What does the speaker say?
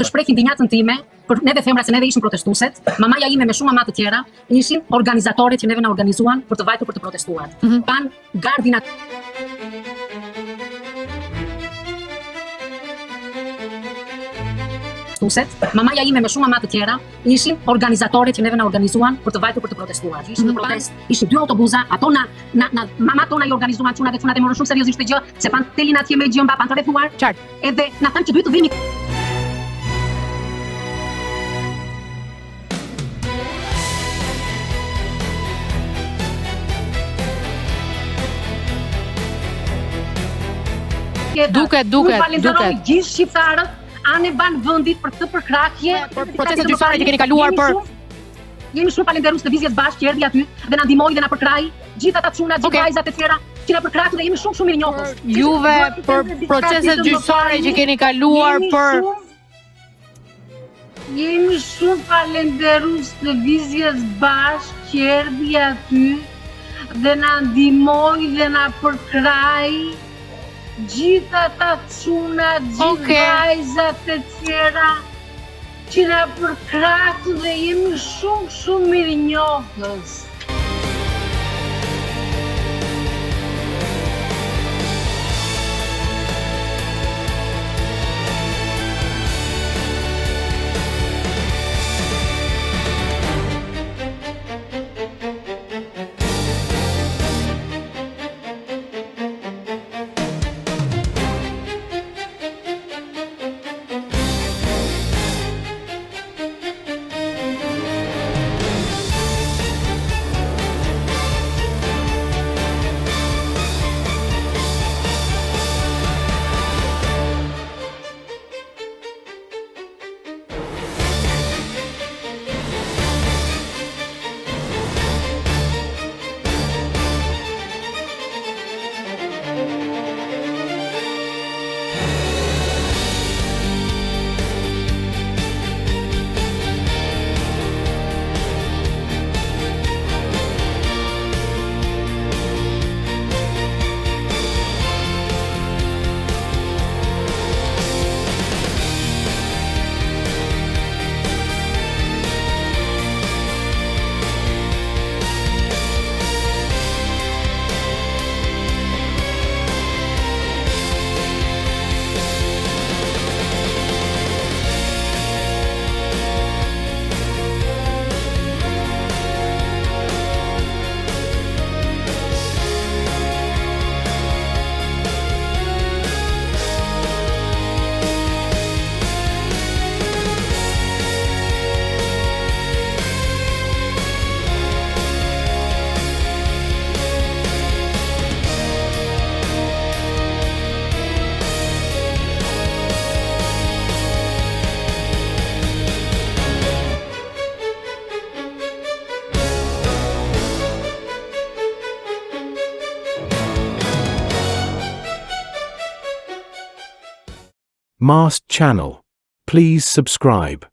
të shprehin dinjatën time, për neve femra se neve ishim protestueset, mamaja ime me shumë mama të tjera, ishin organizatorët që neve na organizuan për të vajtur për të protestuar. Pan gardina mamaja ime me shumë mama të tjera ishin organizatorët që neve na organizuan për të vajtur për të protestuar. Ishte një protest, ishin 2 autobuza, ato mama tona i organizuan çunat e morën shumë seriozisht të gjë, se pan telin atje me gjë mba pan të rrethuar. Edhe na thanë që duhet të vini. Duket. Falenderoj gjithë shqiptarët, anë ban vendit për këtë përkrahje. Procesat gjyqësore që keni kaluar për jemi shumë falenderues të Vizjes Bashkë që erdhi aty dhe na ndihmoi dhe na përkrahi, gjithë ata çuna, gjithë vajzat e tjera që na përkrahin dhe jemi shumë mirënjohës. Juve për proceset gjyqësore që keni kaluar për jemi shumë falenderues të Vizjes Bashkë që erdhi aty dhe na ndihmoi dhe na përkrahi. Gjithë ata çuna, gjithë vajzat e tjera që na përkrahtu dhe jemi shumë mirënjohës. Mast Channel. Please subscribe.